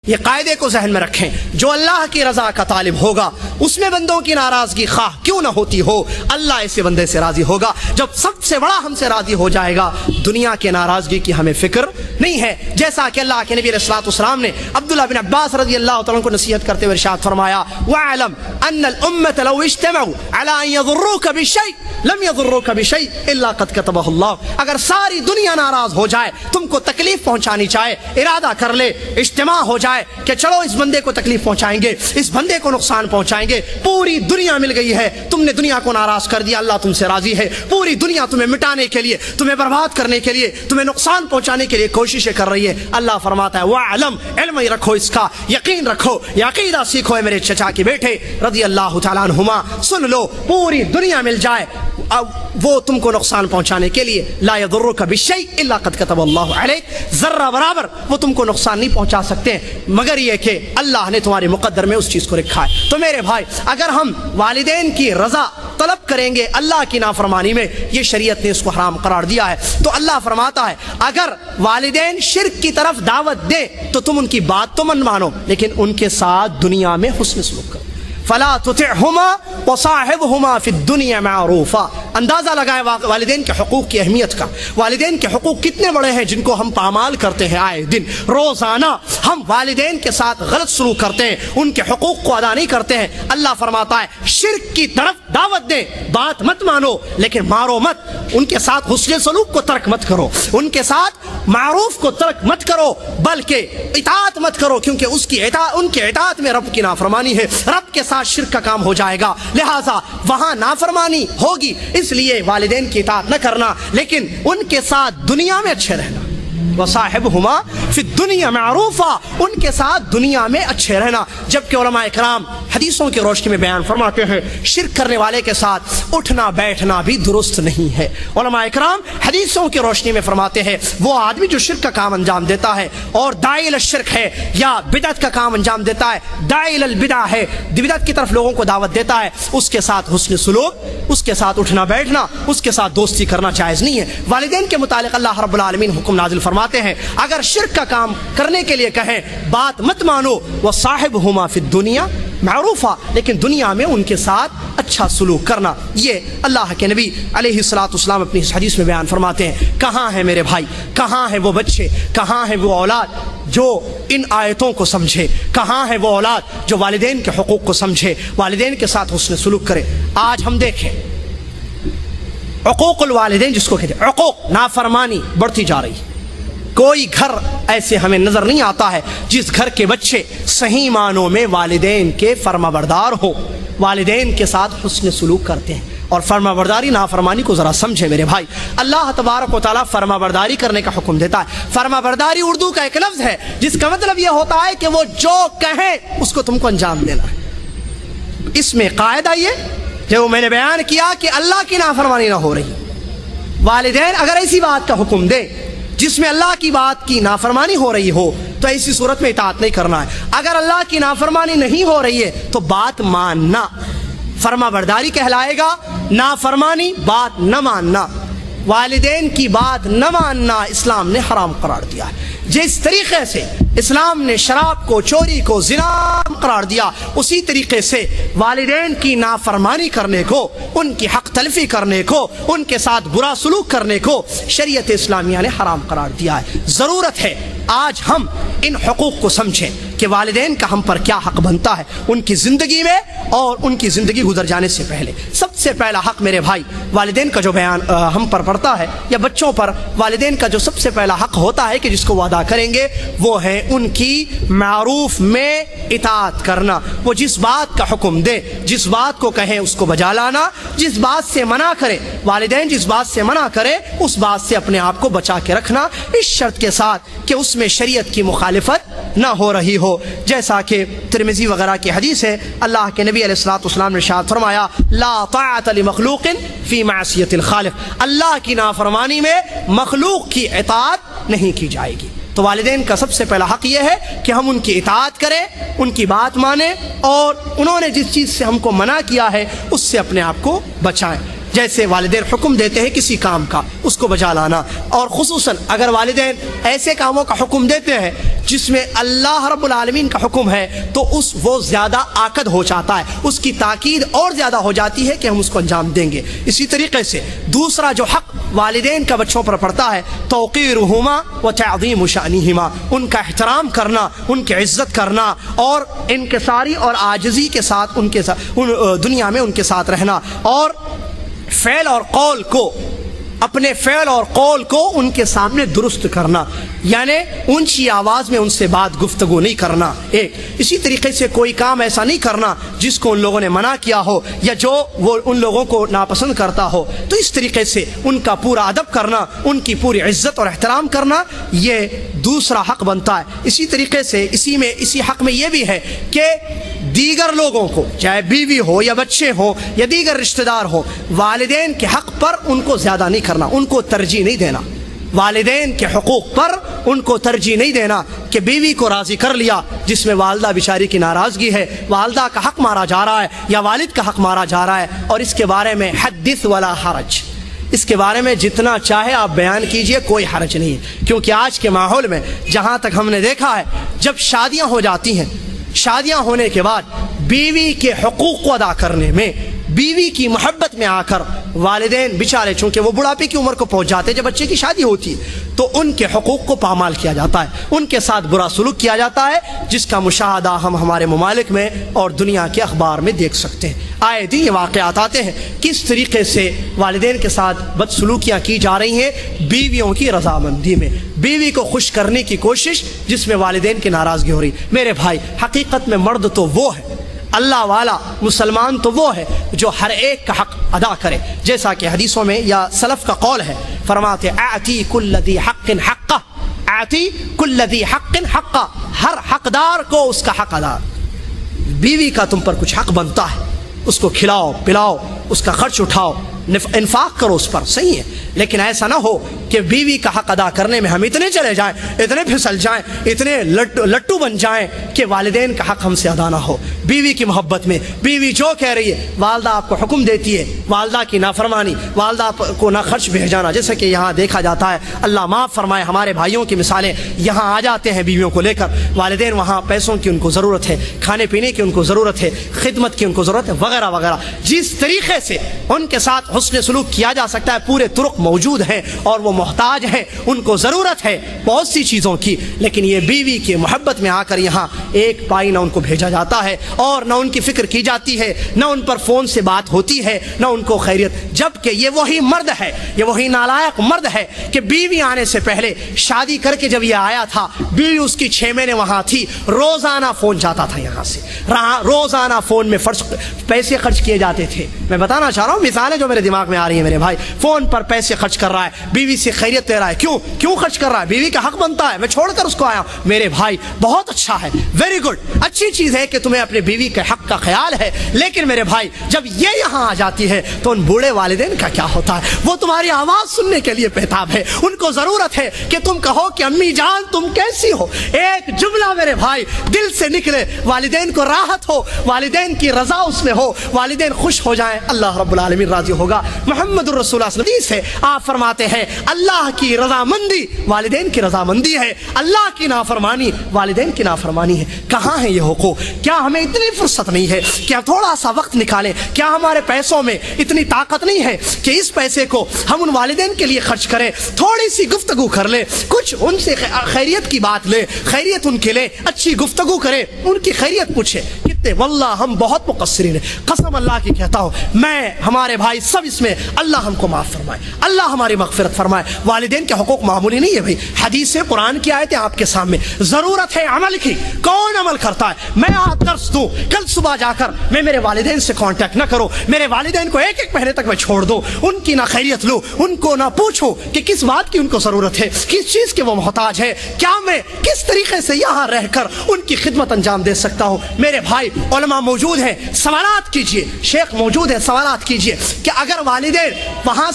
یہ قاعدے کو ذہن میں رکھیں، جو اللہ کی رضا کا طالب ہوگا اس میں بندوں کی ناراضگی خواہ کیوں نہ ہوتی ہو، اللہ ایسے بندے سے راضی ہوگا۔ جب سب سے بڑا ہم سے راضی ہو جائے گا، دنیا کے ناراضگی کی ہمیں فکر نہیں ہے۔ جیسا کہ اللہ کے نبی علیہ الصلوۃ والسلام نے عبداللہ بن عباس رضی اللہ تعالیٰ عنہ کو نصیحت کرتے ہوئے ارشاد فرمایا، وَاعْلَمْ أَنَّ الْأُمَّةَ لَوْ اجْتَمَعُوا عَلَىٰ أَن يَضُرُّوكَ بِشَيْءٍ لَمْ يَضُرُّوكَ بِشَيْءٍ إِلَّا قَدْ كَتَبَهُ اللَّهُ۔ اگر ساری دنیا ناراض ہو جائے، تم کو تکلیف پہنچانی چاہے، ارادہ کر لے، اجتماع ہو جائے کہ چلو اس بندے کو تکلیف پہنچائیں گے، اس بندے کو نقصان پہنچائیں گے، پوری دنیا مل گئی ہے، تم نے دنیا کو ناراض کر دیا، اللہ تم سے راضی ہے، پوری دنیا تمہیں مٹانے کے لیے، تمہیں برباد کرنے کے لیے، تمہیں نقصان پہنچانے کے لیے کوششیں کر رہی ہے۔ اللہ فرماتا ہے وَاعْلَمْ، علم ہی رکھو، اس کا یقین رکھو، یہ عقیدہ سیکھو۔ ہے میرے چچا کے بیٹے رضی اللہ تعالیٰ عنہما، سن لو، پوری دنیا مل جائے، وہ تم کو نقصان پہنچانے کے لیے لا يضرك بشيء الا قد كتب الله عليك، ذرہ برابر وہ تم کو نقصان نہیں پہنچا سکتے ہیں مگر یہ کہ اللہ نے تمہارے مقدر میں اس چیز کو رکھا ہے۔ تو میرے بھائی، اگر ہم والدین کی رضا طلب کریں گے اللہ کی نافرمانی میں، یہ شریعت نے اس کو حرام قرار دیا ہے۔ تو اللہ فرماتا ہے اگر والدین شرک کی طرف دعوت دیں تو تم ان کی بات تو من مانو، لیکن ان کے ساتھ دنیا میں حسن سلوک کرو۔ فلا تطعهما وصاحبهما في الدنيا معروفا۔ اندازہ لگائیں والدین کے حقوق کی اہمیت کا، والدین کے حقوق کتنے بڑے ہیں جن کو ہم پامال کرتے ہیں آئے دن، روزانہ ہم والدین کے ساتھ غلط سلوک کرتے ہیں، ان کے حقوق کو ادا نہیں کرتے ہیں۔ اللہ فرماتا ہے شرک کی طرف دعوت دیں، بات مت مانو لیکن مارو مت، ان کے ساتھ حسن سلوک کو ترک مت کرو، ان کے ساتھ معروف کو ترک مت کرو، بلکہ اطاعت مت کرو، کیونکہ ان کی اطاعت میں رب کی نافرمانی ہے، رب کے ساتھ شرک کا کام ہو جائے گا، لہٰذا وہاں نافرمانی ہوگی، اس لیے والدین کی اطاعت نہ کرنا، لیکن ان کے ساتھ دنیا میں اچھے رہنا۔ وصاحبهما فی الدنیا معروفا، ان کے ساتھ دنیا میں اچھے رہنا۔ جبکہ علماء اکرام حدیثوں کی روشنی میں بیان فرماتے ہیں شرک کرنے والے کے ساتھ اٹھنا بیٹھنا بھی درست نہیں ہے۔ علماء اکرام حدیثوں کی روشنی میں فرماتے ہیں وہ آدمی جو شرک کا کام انجام دیتا ہے اور داعی الشرک ہے یا بدعت کا کام انجام دیتا ہے، داعی البدع ہے، بدعت کی طرف لوگوں کو دعوت دیتا ہے، اس کے ساتھ حسن سلوک، اس کے ساتھ اٹھنا بیٹھنا، اس کے ساتھ دوستی کرنا جائز نہیں ہے۔ والدین کے متعلق اللہ رب العالمین حکم نازل فرماتے ہیں اگر شرک کا کام کرنے کے لیے کہیں بات مت مانو، وصاحبهما فی الدنیا معروفا، لیکن دنیا میں ان کے ساتھ اچھا سلوک کرنا۔ یہ اللہ کے نبی علیہ الصلوۃ والسلام اپنی اس حدیث میں بیان فرماتے ہیں۔ کہاں ہیں میرے بھائی، کہاں ہیں وہ بچے، کہاں ہیں وہ اولاد جو ان آیتوں کو سمجھے، کہاں ہے وہ اولاد جو والدین کے حقوق کو سمجھے، والدین کے ساتھ حسن سلوک کرے۔ آج ہم دیکھیں عقوق الوالدین جس کو کہتے ہیں، عقوق نافرمانی بڑھتی جا رہی ہے۔ کوئی گھر ایسے ہمیں نظر نہیں آتا ہے جس گھر کے بچے صحیح معنوں میں والدین کے فرما بردار ہو، والدین کے ساتھ حسن سلوک کرتے ہیں۔ اور فرما برداری نافرمانی کو ذرا سمجھے میرے بھائی، اللہ تبارک و تعالیٰ فرما برداری کرنے کا حکم دیتا ہے۔ فرما برداری اردو کا ایک لفظ ہے جس کا مطلب یہ ہوتا ہے کہ وہ جو کہیں اس کو تم کو انجام دینا ہے۔ اس میں قاعدہ یہ جو میں نے بیان کیا کہ اللہ کی نافرمانی نہ ہو رہی، والدین اگر ایسی بات کا حکم دے جس میں اللہ کی بات کی نافرمانی ہو رہی ہو تو ایسی صورت میں اطاعت نہیں کرنا ہے۔ اگر اللہ کی نافرمانی نہیں ہو رہی ہے تو بات ماننا فرما برداری کہلائے گا، نافرمانی بات نہ ماننا، والدین کی بات نہ ماننا اسلام نے حرام قرار دیا ہے۔ جس طریقے سے اسلام نے شراب کو، چوری کو زنا قرار دیا، اسی طریقے سے والدین کی نافرمانی کرنے کو، ان کی حق تلفی کرنے کو، ان کے ساتھ برا سلوک کرنے کو شریعت اسلامیہ نے حرام قرار دیا ہے۔ ضرورت ہے آج ہم ان حقوق کو سمجھیں کہ والدین کا ہم پر کیا حق بنتا ہے ان کی زندگی میں اور ان کی زندگی گزر جانے سے پہلے۔ سب سے پہلا حق میرے بھائی والدین کا جو بیان ہم پر پڑتا ہے یا بچوں پر، والدین کا جو سب سے پہلا حق ہوتا ہے کہ جس کو وہ ادا کریں گے وہ ہے ان کی معروف میں اطاعت کرنا۔ وہ جس بات کا حکم دے، جس بات کو کہیں اس کو بجا لانا، جس بات سے منع کرے، والدین جس بات سے منع کرے اس بات سے اپنے آپ کو بچا کے رکھنا، اس شرط کے ساتھ کہ اس میں شریعت کی مخالفت نہ ہو رہی ہو۔ جیسا کہ ترمذی وغیرہ کی حدیث ہے، اللہ کے نبی علیہ الصلوۃ والسلام نے ارشاد فرمایا لا طاعۃ لمخلوق فی معصیۃ الخالق، اللہ کی نافرمانی میں مخلوق کی اطاعت نہیں کی جائے گی۔ تو والدین کا سب سے پہلا حق یہ ہے کہ ہم ان کی اطاعت کریں، ان کی بات مانیں اور انہوں نے جس چیز سے ہم کو منع کیا ہے اس سے اپنے آپ کو بچائیں۔ جیسے والدین حکم دیتے ہیں کسی کام کا اس کو بجا لانا، اور خصوصاً اگر والدین ایسے کاموں کا حکم دیتے ہیں جس میں اللہ رب العالمین کا حکم ہے تو وہ زیادہ آکد ہو جاتا ہے، اس کی تاکید اور زیادہ ہو جاتی ہے کہ ہم اس کو انجام دیں گے۔ اسی طریقے سے دوسرا جو حق والدین کا بچوں پر پڑتا ہے توقیرہما وتعظیم شأنہما، ان کا احترام کرنا، ان کی عزت کرنا اور انکساری اور عاجزی کے ساتھ ان کے ساتھ دنیا میں ان کے ساتھ رہنا، اور فعل اور قول کو اپنے فعل اور قول کو ان کے سامنے درست کرنا، یعنی اونچی آواز میں ان سے بات گفتگو نہیں کرنا ایک۔ اسی طریقے سے کوئی کام ایسا نہیں کرنا جس کو ان لوگوں نے منع کیا ہو یا جو وہ ان لوگوں کو ناپسند کرتا ہو، تو اس طریقے سے ان کا پورا ادب کرنا، ان کی پوری عزت اور احترام کرنا، یہ دوسرا حق بنتا ہے۔ اسی طریقے سے اسی حق میں یہ بھی ہے کہ دیگر لوگوں کو، چاہے بیوی ہو یا بچے ہوں یا دیگر رشتہ دار ہوں، والدین کے حق پر ان کو زیادہ نہیں کرنا، ان کو ترجیح نہیں دینا۔ والدین کے حقوق پر ان کو ترجیح نہیں دینا کہ بیوی کو راضی کر لیا جس میں والدہ بیچاری کی ناراضگی ہے، والدہ کا حق مارا جا رہا ہے یا والد کا حق مارا جا رہا ہے، اور اس کے بارے میں حدث ولا حرج، اس کے بارے میں جتنا چاہے آپ بیان کیجئے، کوئی حرج نہیں ہے۔ کیونکہ آج کے ماحول میں جہاں تک ہم نے دیکھا ہے، جب شادیاں ہو جاتی ہیں، شادیاں ہونے کے بعد بیوی کے حقوق کو ادا کرنے میں، بیوی کی محبت میں آ کر والدین بیچارے چونکہ وہ بڑھاپے کی عمر کو پہنچ جاتے ہیں جب بچے کی شادی ہوتی ہے، تو ان کے حقوق کو پامال کیا جاتا ہے، ان کے ساتھ برا سلوک کیا جاتا ہے، جس کا مشاہدہ ہم ہمارے ممالک میں اور دنیا کے اخبار میں دیکھ سکتے ہیں۔ آئے دن یہ واقعات آتے ہیں کس طریقے سے والدین کے ساتھ بدسلوکیاں کی جا رہی ہیں بیویوں کی رضامندی میں، بیوی کو خوش کرنے کی کوشش جس میں والدین کی ناراضگی ہو رہی۔ میرے بھائی، حقیقت میں مرد تو وہ ہے، اللہ والا مسلمان تو وہ ہے جو ہر ایک کا حق ادا کرے، جیسا کہ حدیثوں میں یا سلف کا قول ہے، فرماتے اعطی کل ذی حق حقہ، اعطی کل ذی حق حقہ، ہر حقدار کو اس کا حق ادا۔ بیوی کا تم پر کچھ حق بنتا ہے، اس کو کھلاؤ پلاؤ، اس کا خرچ اٹھاؤ، انفاق کرو اس پر، صحیح ہے، لیکن ایسا نہ ہو کہ بیوی کا حق ادا کرنے میں ہم اتنے چلے جائیں، اتنے پھسل جائیں، اتنے لٹو بن جائیں کہ والدین کا حق ہم سے ادا نہ ہو۔ بیوی کی محبت میں بیوی جو کہہ رہی ہے، والدہ آپ کو حکم دیتی ہے، والدہ کی نافرمانی، والدہ کو نہ خرچ بھیجانا، جیسا کہ یہاں دیکھا جاتا ہے، اللہ معاف فرمائے، ہمارے بھائیوں کی مثالیں یہاں آ جاتے ہیں بیویوں کو لے کر، والدین وہاں پیسوں کی ان کو ضرورت ہے، کھانے پینے کی ان کو ضرورت ہے، خدمت کی ان کو ضرورت ہے، وغیرہ وغیرہ۔ جس طریقے سے ان کے ساتھ حسن سلوک کیا جا سکتا ہے، پورے طرق موجود ہیں اور وہ محتاج ہیں، ان کو ضرورت ہے بہت سی چیزوں کی، لیکن یہ بیوی کی محبت میں آ کر یہاں ایک پائی نہ ان کو بھیجا جاتا ہے اور نہ ان کی فکر کی جاتی ہے، نہ ان پر فون سے بات ہوتی ہے، نہ ان کو خیریت، جبکہ یہ وہی مرد ہے، یہ وہی نالائق مرد ہے کہ بیوی آنے سے پہلے شادی کر کے جب یہ آیا تھا، بیوی اس کی 6 مہینے وہاں تھی، روزانہ فون جاتا تھا یہاں سے، روزانہ فون میں پیسے خرچ کیے جاتے تھے۔ میں بتانا چاہ رہا ہوں، مثالیں جو میرے دماغ میں آ رہی ہیں، میرے بھائی فون پر پیسے خرچ کر رہا ہے، بیوی سے خیریت لے رہا ہے، کیوں خرچ کر رہا ہے؟ بیوی کا حق بنتا ہے، میں چھوڑ کر اس کو آیا ہوں۔ میرے بھائی بہت اچھا ہے، ویری گڈ، اچھی چیز ہے کہ تمہیں اپنے بیوی کے حق کا خیال ہے، لیکن میرے بھائی جب یہ یہاں آ جاتی ہے تو ان بوڑھے والدین کا کیا ہوتا ہے؟ وہ تمہاری آواز سننے کے لیے بےتاب ہے، ان کو ضرورت ہے کہ تم کہو کہ امی جان تم کیسی ہو، ایک جملہ میرے بھائی دل سے نکلے، والدین کو راحت ہو، والدین کی رضا اس میں ہو، والدین خوش ہو جائیں، اللہ رب العالمین راضی ہوگا۔ محمد الرسول اللہ صلی اللہ علیہ وسلم سے آپ فرماتے ہیں اللہ کی رضامندی والدین کی رضامندی ہے، اللہ کی نافرمانی والدین کی نافرمانی ہے۔ کہاں ہے یہ حقوق؟ کیا ہمیں اتنی فرصت نہیں ہے کہ تھوڑا سا وقت نکالیں؟ کیا ہمارے پیسوں میں اتنی طاقت نہیں ہے کہ اس پیسے کو ہم ان والدین کے لیے خرچ کریں، تھوڑی سی گفتگو کر لیں، کچھ ان سے خیریت کی بات لیں، خیریت ان کے لیں، اچھی گفتگو کریں، ان کی خیریت پوچھیں؟ کتنے واللہ ہم بہت مقصرین ہیں، قسم اللہ کی کہتا ہوں میں، ہمارے بھائی سب اس میں، اللہ ہم کو معاف فرمائے، اللہ ہماری مغفرت فرمائے۔ والدین کے حقوق معمولی نہیں ہے بھائی، حدیث قرآن کی آیتیں آپ کے سامنے، ضرورت ہے عمل کی، کون عمل کرتا ہے؟ میں آج درس دوں، کل صبح جا کر میں میرے والدین سے کانٹیکٹ نہ کروں، میرے والدین کو ایک مہینے تک میں چھوڑ دوں، ان کی نہ خیریت لوں، ان کو نہ پوچھوں کہ کس بات کی ان کو ضرورت ہے، کس چیز کے وہ محتاج ہے، کیا میں کس طریقے سے یہاں رہ کر ان کی خدمت انجام دے سکتا ہوں۔ میرے بھائی علماء موجود ہیں، سوالات کیجئے، شیخ موجود ہے، سوالات کیجئے کہ اگر والدین وہاں